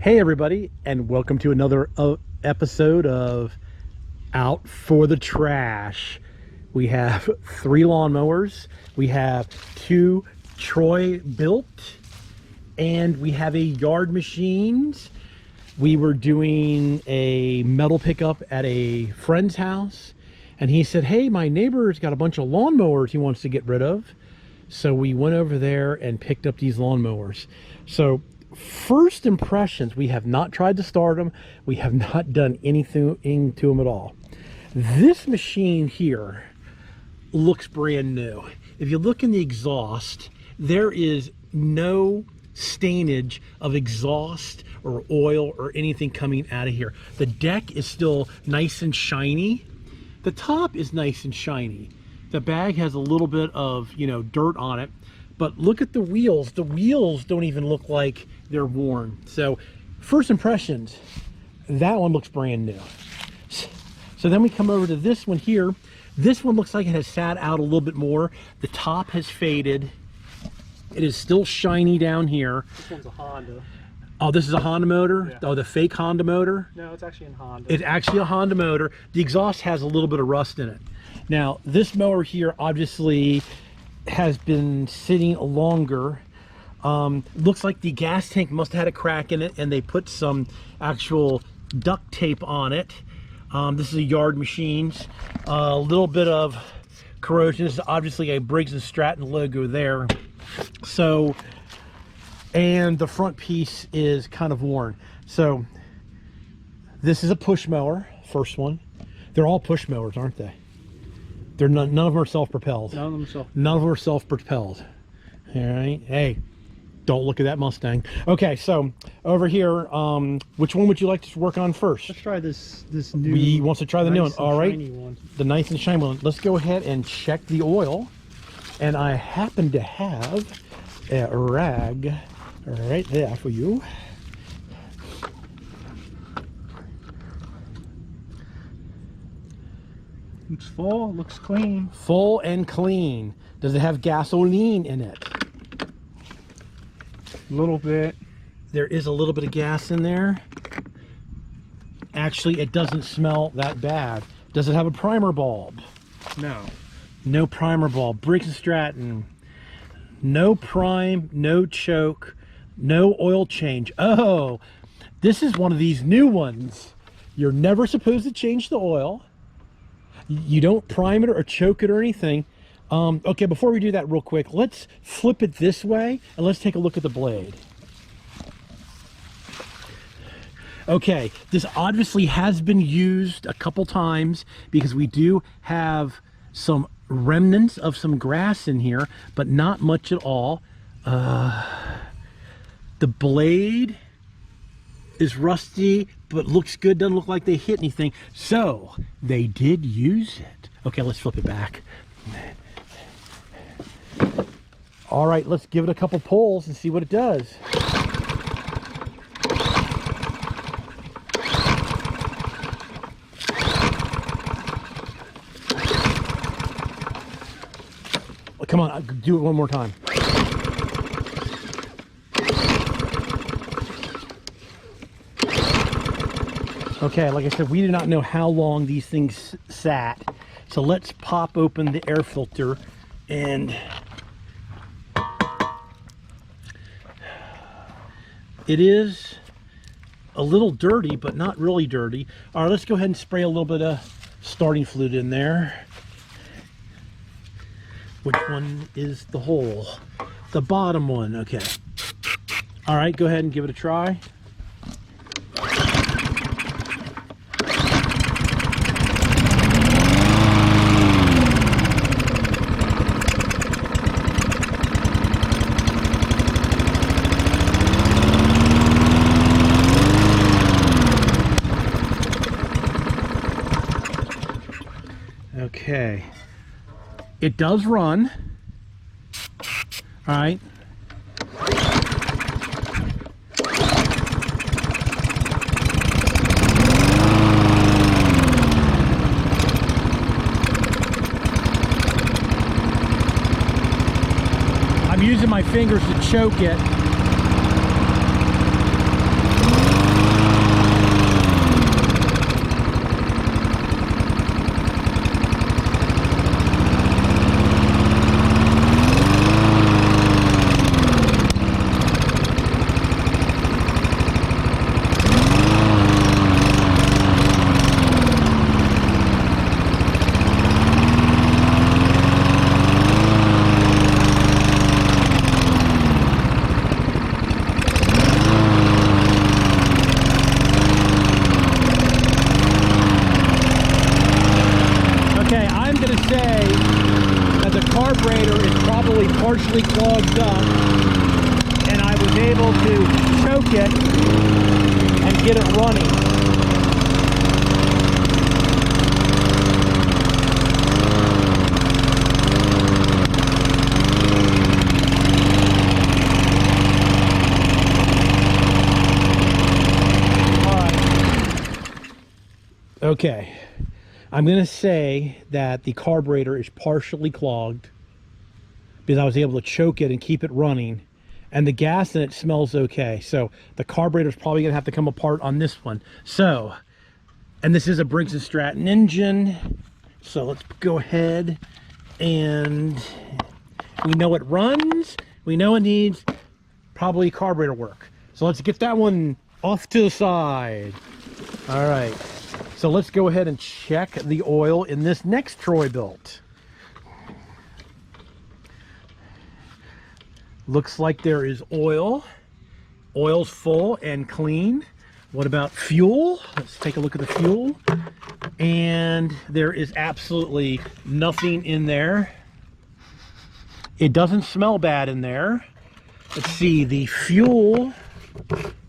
Hey everybody, and welcome to another episode of Out for the Trash. We have 3 lawnmowers, we have 2 Troy built, and we have a yard machines. We were doing a metal pickup at a friend's house, and he said, hey, my neighbor's got a bunch of lawnmowers he wants to get rid of. So we went over there and picked up these lawnmowers. So first impressions, we have not tried to start them. We have not done anything to them at all. This machine here looks brand new. If you look in the exhaust, there is no stainage of exhaust or oil or anything coming out of here. The deck is still nice and shiny. The top is nice and shiny. The bag has a little bit of, dirt on it. But look at the wheels. The wheels don't even look like they're worn. So first impressions, that one looks brand new. So then we come over to this one here. This one looks like it has sat out a little bit more. The top has faded. It is still shiny down here. This one's a Honda. Oh, this is a Honda motor? Yeah. Oh, the fake Honda motor? No, it's actually a Honda. It's actually a Honda motor. The exhaust has a little bit of rust in it. Now, this mower here obviously has been sitting longer. Looks like the gas tank must have had a crack in it, and they put some actual duct tape on it. This is a yard machines. A little bit of corrosion. This is obviously a Briggs & Stratton logo there. So, and the front piece is kind of worn. So this is a push mower, first one. They're all push mowers, aren't they? They're none of them are self-propelled. None of them are self-propelled. All right. Hey, don't look at that Mustang. Okay, so over here, which one would you like to work on first? Let's try this new. He wants to try the new one. All right. One. The nice and shiny one. Let's go ahead and check the oil. And I happen to have a rag right there for you. Looks full, looks clean. Full and clean. Does it have gasoline in it? A little bit. There is a little bit of gas in there. Actually, it doesn't smell that bad. Does it have a primer bulb? No. No primer bulb. Briggs & Stratton. No prime, no choke, no oil change. Oh, this is one of these new ones. You're never supposed to change the oil. You don't prime it or choke it or anything. Okay, before we do that real quick, let's flip it this way and let's take a look at the blade. Okay, this obviously has been used a couple times because we do have some remnants of some grass in here, but not much at all. The blade is rusty, but looks good. Doesn't look like they hit anything. So they did use it. Okay, let's flip it back. All right, let's give it a couple pulls and see what it does. Come on, do it one more time. Okay, like I said, we do not know how long these things sat. So let's pop open the air filter and it is a little dirty, but not really dirty. All right, let's go ahead and spray a little bit of starting fluid in there. Which one is the hole? The bottom one, okay. All right, go ahead and give it a try. Okay. It does run. All right. I'm using my fingers to choke it. able to choke it and get it running. Okay, I'm going to say that the carburetor is partially clogged because I was able to choke it and keep it running, and the gas in it smells okay. So the carburetor is probably going to have to come apart on this one. So, and this is a Briggs & Stratton engine. So let's go ahead, and we know it runs. We know it needs probably carburetor work. So let's get that one off to the side. All right. So let's go ahead and check the oil in this next Troy-Bilt. Looks like there is oil. Oil's full and clean. What about fuel? Let's take a look at the fuel. And there is absolutely nothing in there. It doesn't smell bad in there. Let's see, the fuel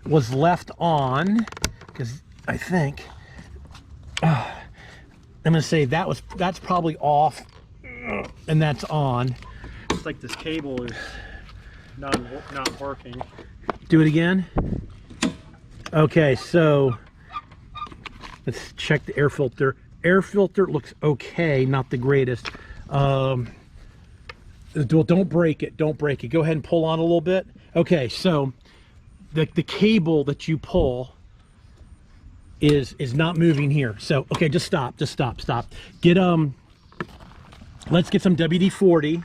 was left on because I think I'm gonna say that's probably off and that's on. It's like this cable is not working. Do it again. Okay, so let's check the air filter. Air filter looks okay, not the greatest. Don't break it, don't break it. Go ahead and pull on a little bit. Okay, so the cable that you pull is not moving here. So okay, just stop. Get let's get some WD-40.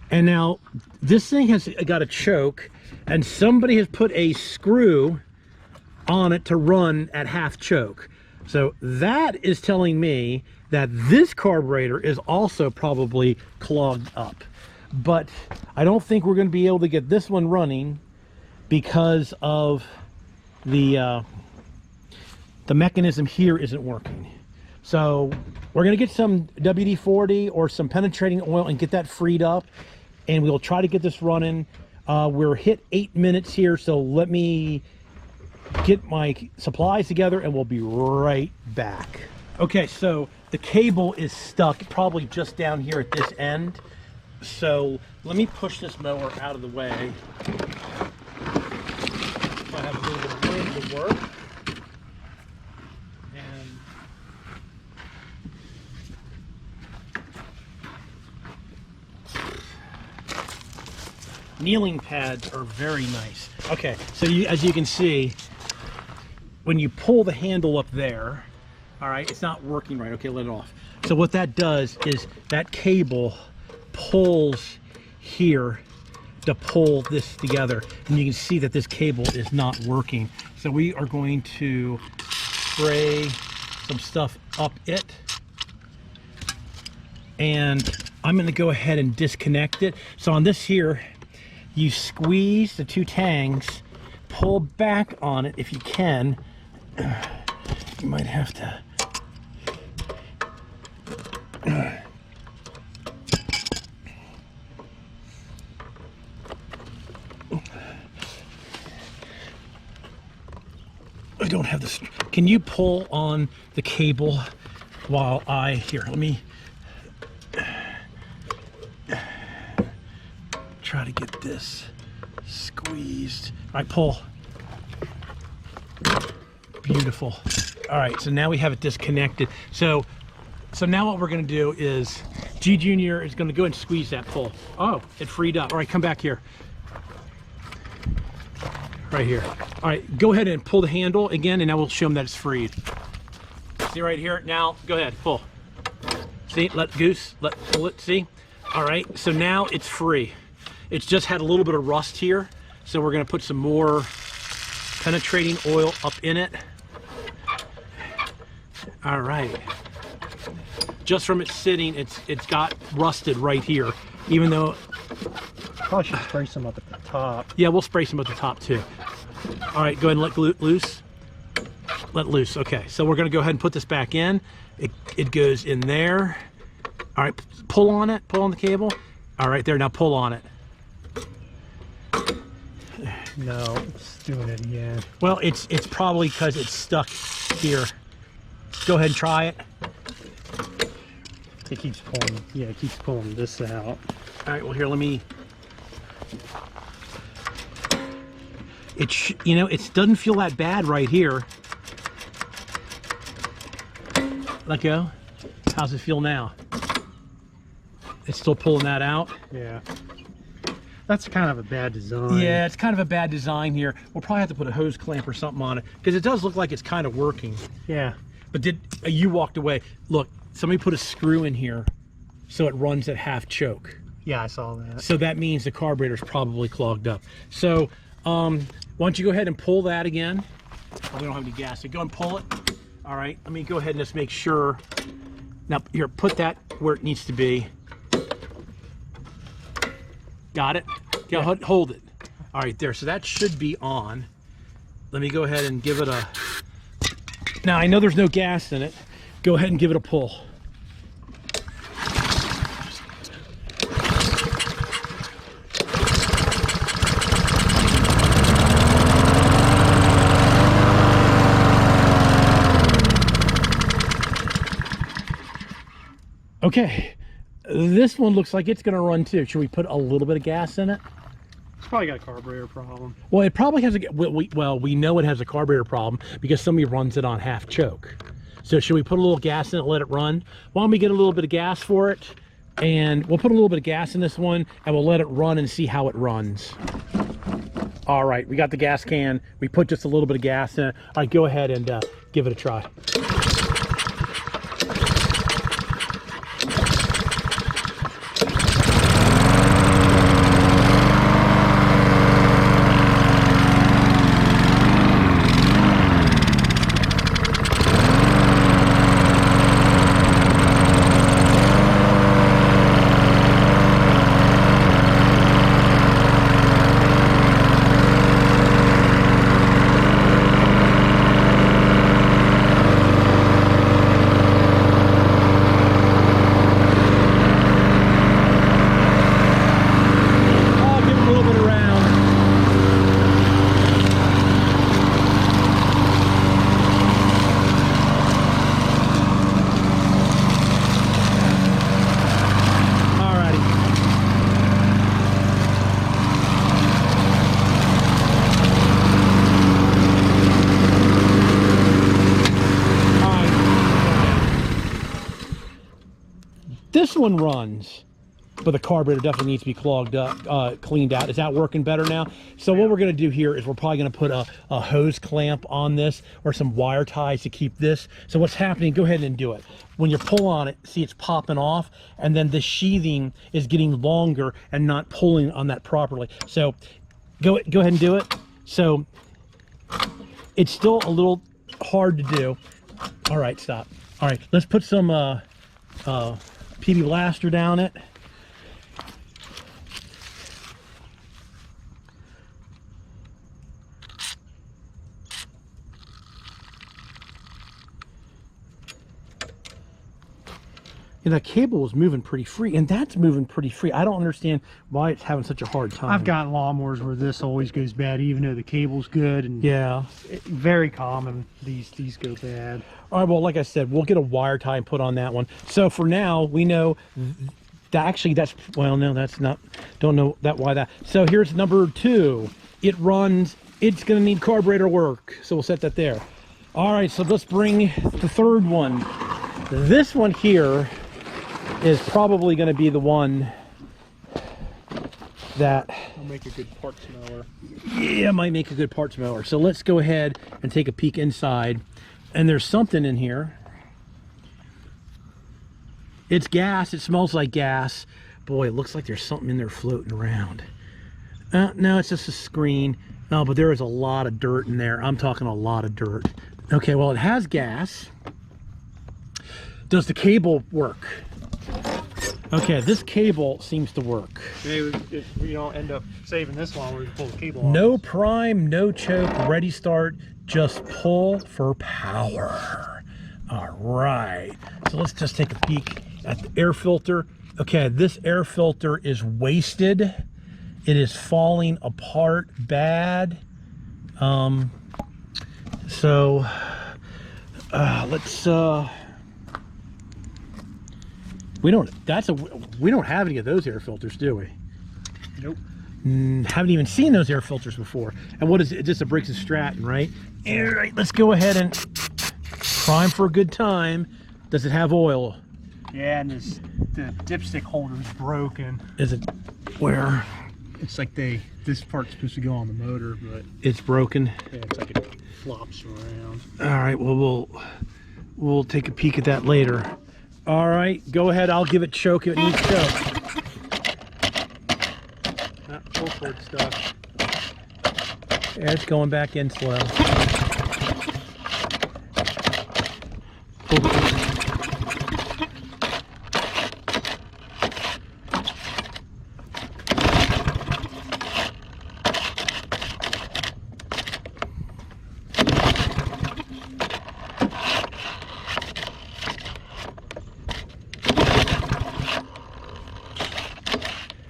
And now this thing has got a choke, and somebody has put a screw on it to run at half choke. So that is telling me that this carburetor is also probably clogged up. But I don't think we're going to be able to get this one running because of the mechanism here isn't working. So we're going to get some WD-40 or some penetrating oil and get that freed up, and we'll try to get this running. We're hit 8 minutes here, so let me get my supplies together and we'll be right back. Okay, so the cable is stuck probably just down here at this end. So let me push this mower out of the way. I have a little bit of room to work. Kneeling pads are very nice. Okay, so as you can see, when you pull the handle up there, all right, it's not working right. Okay, let it off. So what that does is that cable pulls here to pull this together, and you can see that this cable is not working. So we are going to spray some stuff up it, and I'm going to go ahead and disconnect it. So on this here, you squeeze the two tangs, pull back on it if you can. You might have to. I don't have this. Can you pull on the cable while here, let me try to get this squeezed. All right, pull. Beautiful. All right, so now we have it disconnected. So now what we're gonna do is G Junior is gonna go and squeeze that pull. Oh, it freed up. All right, come back here. Right here. All right, go ahead and pull the handle again, and now we'll show them that it's freed. See right here? Now, go ahead, pull. See, pull it, see? All right, so now it's free. It's just had a little bit of rust here, so we're gonna put some more penetrating oil up in it. All right. Just from it sitting, it's got rusted right here, even though. Probably should spray some up at the top. Yeah, we'll spray some at the top too. All right, go ahead and let loose. Let loose. Okay, so we're gonna go ahead and put this back in. It goes in there. All right, pull on it. Pull on the cable. All right, there. Now pull on it. No, it's doing it again. Well, it's probably because it's stuck here. Go ahead and try it. It keeps pulling. Yeah, it keeps pulling this out. All right, well here, let me. You know, it doesn't feel that bad right here. Let go. How's it feel now? It's still pulling that out. Yeah. That's kind of a bad design. Yeah, it's kind of a bad design here. We'll probably have to put a hose clamp or something on it because it does look like it's kind of working. Yeah. But you walked away? Look, somebody put a screw in here so it runs at half choke. Yeah, I saw that. So that means the carburetor's probably clogged up. So why don't you go ahead and pull that again? Oh, we don't have any gas, so go and pull it. All right, let me go ahead and just make sure. Now here, put that where it needs to be. Got it? Yeah, hold it. All right, there. So that should be on. Let me go ahead and give it a... Now, I know there's no gas in it. Go ahead and give it a pull. Okay. This one looks like it's going to run too. Should we put a little bit of gas in it? It's probably got a carburetor problem. Well, it probably has a... Well, we know it has a carburetor problem because somebody runs it on half choke. So should we put a little gas in it, let it run? Why don't we get a little bit of gas for it? And we'll put a little bit of gas in this one and we'll let it run and see how it runs. All right, we got the gas can. We put just a little bit of gas in it. All right, go ahead and give it a try. This one runs, but the carburetor definitely needs to be clogged up, cleaned out. Is that working better now? So what we're gonna do here is we're probably gonna put a hose clamp on this or some wire ties to keep this. So what's happening, go ahead and do it. When you pull on it, see it's popping off, and then the sheathing is getting longer and not pulling on that properly. So go ahead and do it. So it's still a little hard to do. All right, stop. All right, let's put some PB Blaster down it. And that cable was moving pretty free, and that's moving pretty free. I don't understand why it's having such a hard time. I've gotten lawnmowers where this always goes bad, even though the cable's good. And yeah, very common. These go bad. All right. Well, like I said, we'll get a wire tie and put on that one. So for now, we know that actually that's well, no, that's not. Don't know that why that. So here's number 2. It runs. It's going to need carburetor work. So we'll set that there. All right. So let's bring the 3rd one. This one here is probably going to be the one that will make a good parts mower. Yeah, might make a good parts mower. So let's go ahead and take a peek inside. And there's something in here. It's gas. It smells like gas. Boy, it looks like there's something in there floating around. No, it's just a screen. No, but there is a lot of dirt in there. I'm talking a lot of dirt. Okay, well, it has gas. Does the cable work? Okay, this cable seems to work. Maybe if we don't end up saving this one, we can pull the cable off. No prime, no choke, ready start, just pull for power. All right, so let's just take a peek at the air filter. Okay, this air filter is wasted It is falling apart bad. So let's we don't have any of those air filters, do we? Nope. Haven't even seen those air filters before. And what is it? Just a Briggs & Stratton, right? All right, let's go ahead and prime for a good time. Does it have oil? Yeah, and the dipstick holder is broken. Is it where? It's like this part's supposed to go on the motor, but It's broken. yeah, it's like it flops around. All right, well, we'll take a peek at that later. All right, go ahead. I'll give it choke if it needs choke. Not full cord stuff. Yeah, it's going back in slow.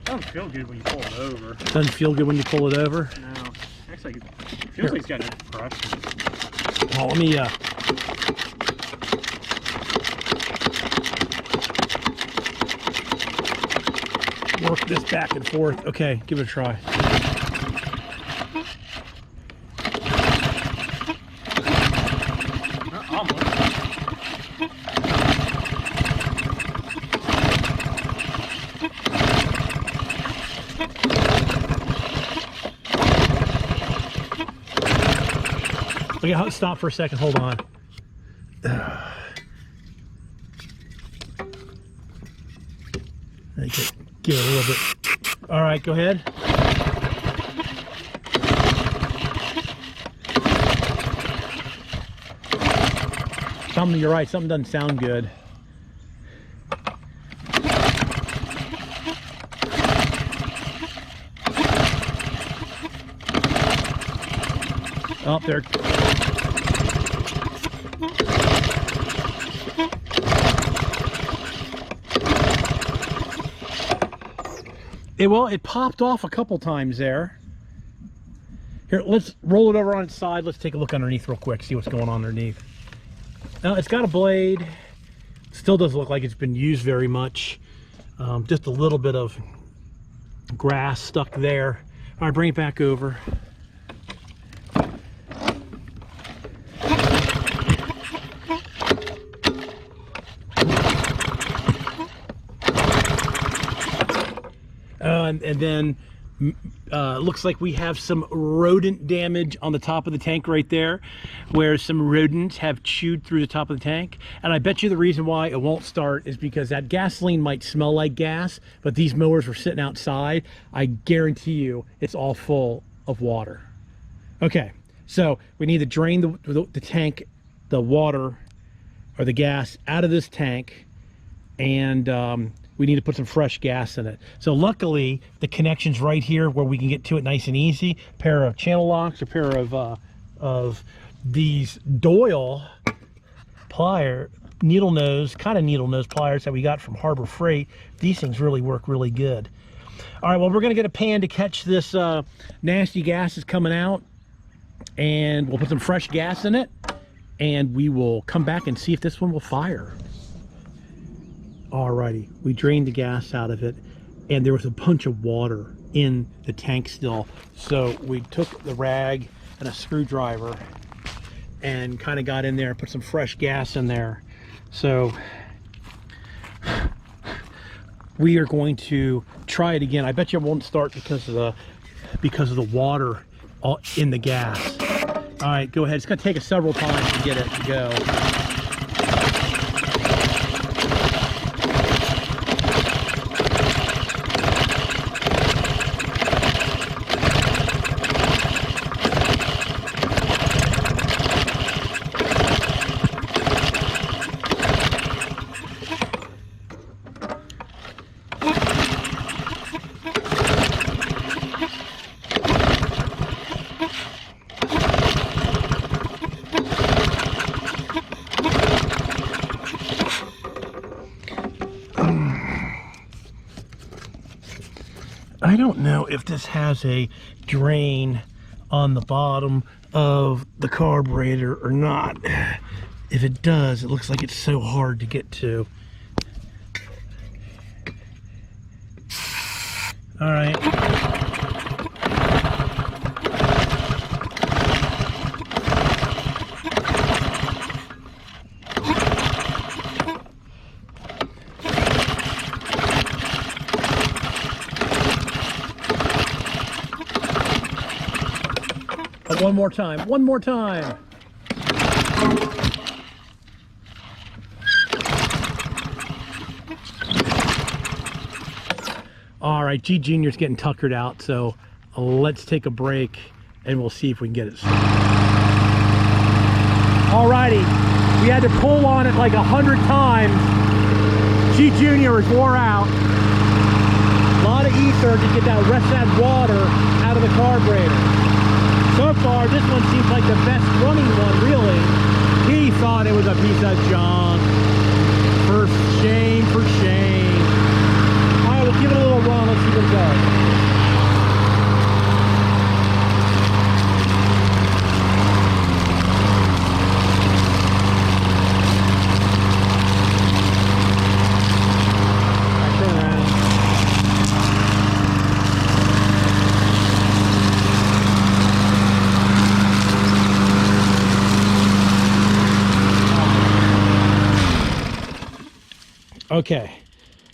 Doesn't feel good when you pull it over. Doesn't feel good when you pull it over. No, actually, it feels like it's got no pressure. Well, let me work this back and forth. Okay, give it a try. Almost. Okay, stop for a second. Hold on. Give it a little bit. All right, go ahead. Something, you're right. Something doesn't sound good. Oh, there. It popped off a couple times there. Here, let's roll it over on its side. Let's take a look underneath real quick, see what's going on underneath. Now, it's got a blade. Still doesn't look like it's been used very much. Just a little bit of grass stuck there. All right, bring it back over. And then looks like we have some rodent damage on the top of the tank right there, where some rodents have chewed through the top of the tank. And I bet you the reason why it won't start is because that gasoline might smell like gas, but these mowers were sitting outside. I guarantee you it's all full of water. Okay, so we need to drain the tank, the water or the gas out of this tank, and we need to put some fresh gas in it. So luckily the connection's right here where we can get to it nice and easy. A pair of channel locks, a pair of these Doyle needle nose pliers that we got from Harbor Freight. These things really work really good. All right, well, we're gonna get a pan to catch this nasty gas that's coming out, and we'll put some fresh gas in it, and we will come back and see if this one will fire. Alrighty, we drained the gas out of it, and there was a bunch of water in the tank still. So we took the rag and a screwdriver and kind of got in there and put some fresh gas in there. So we are going to try it again. I bet you it won't start because of the water in the gas. All right, go ahead. It's going to take us several times to get it to go. I don't know if this has a drain on the bottom of the carburetor or not. If it does, it looks like it's so hard to get to. All right. One more time. One more time. All right, G Junior's getting tuckered out, so let's take a break and we'll see if we can get it started. All righty, we had to pull on it like 100 times. G Junior is wore out. A lot of ether to get that rest of that water out of the carburetor. So far, this one seems like the best running one, really. He thought it was a piece of junk. For shame, for shame. All right, we'll give it a little run. Let's see what it does. Okay,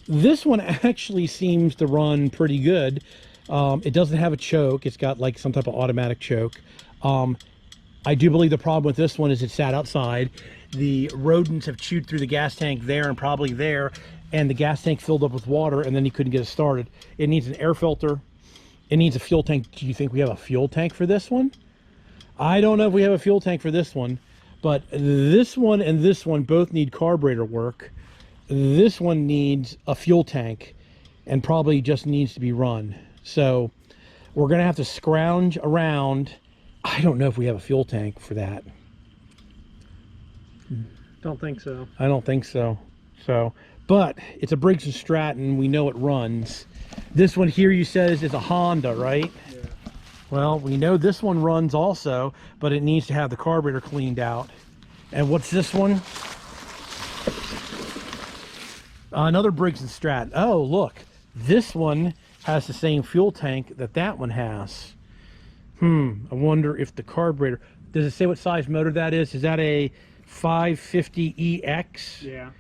this one actually seems to run pretty good. It doesn't have a choke. It's got like some type of automatic choke. I do believe the problem with this one is it sat outside. The rodents have chewed through the gas tank there and probably there, and the gas tank filled up with water, and then he couldn't get it started. It needs an air filter. It needs a fuel tank. Do you think we have a fuel tank for this one? I don't know if we have a fuel tank for this one, but this one and this one both need carburetor work. This one needs a fuel tank and probably just needs to be run. So we're gonna have to scrounge around. I don't know if we have a fuel tank for that. Don't think so. I don't think so. But it's a Briggs & Stratton. We know it runs. This one here, you says, is a Honda, right? Yeah. Well, we know this one runs also, but it needs to have the carburetor cleaned out. And what's this one? Another Briggs & Stratton. Oh, look. This one has the same fuel tank that one has. I wonder if the carburetor... Does it say what size motor that is? Is that a 550EX? Yeah.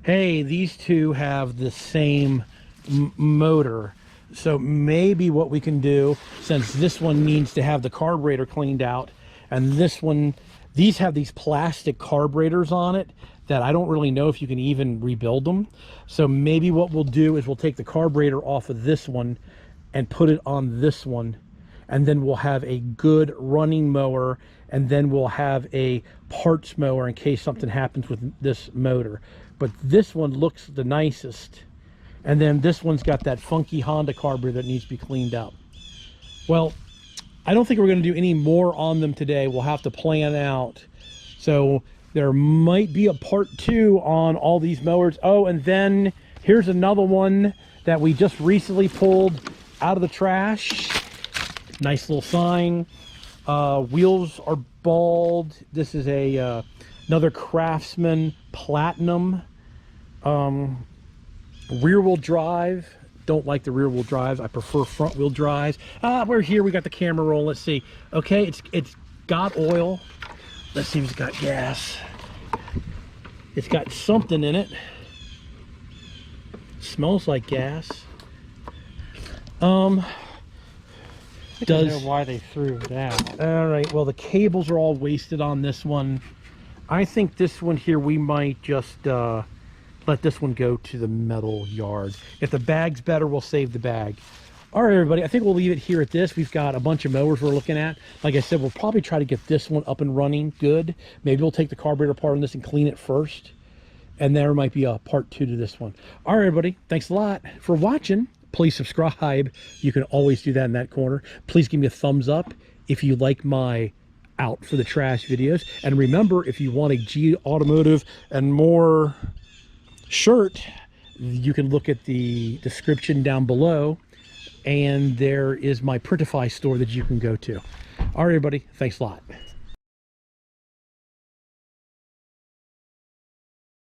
Hey, these two have the same motor. So maybe what we can do, since this one needs to have the carburetor cleaned out, and this one... These have these plastic carburetors on it that I don't really know if you can even rebuild them. So maybe what we'll do is we'll take the carburetor off of this one and put it on this one. And then we'll have a good running mower, and then we'll have a parts mower in case something happens with this motor. But this one looks the nicest. And then this one's got that funky Honda carburetor that needs to be cleaned up. Well, I don't think we're going to do any more on them today. We'll have to plan out. So there might be a part 2 on all these mowers. Oh, and then here's another one that we just recently pulled out of the trash. Nice little sign. Wheels are bald. This is a another Craftsman Platinum. Rear wheel drive. Don't like the rear wheel drives. I prefer front wheel drives. We're here. We got the camera rolling. Let's see. Okay, it's got oil. Let's see if it's got gas. It's got something in it. Smells like gas. I know why they threw it out. All right. Well, the cables are all wasted on this one. I think this one here we might just let this one go to the metal yard. If the bag's better, we'll save the bag. All right, everybody, I think we'll leave it here at this. We've got a bunch of mowers we're looking at. Like I said, we'll probably try to get this one up and running good. Maybe we'll take the carburetor apart on this and clean it first. And there might be a part 2 to this one. All right, everybody, thanks a lot for watching. Please subscribe. You can always do that in that corner. Please give me a thumbs up if you like my out for the trash videos. And remember, if you want a G Automotive and More shirt, you can look at the description down below. and there is my Printify store that you can go to. All right, everybody, thanks a lot.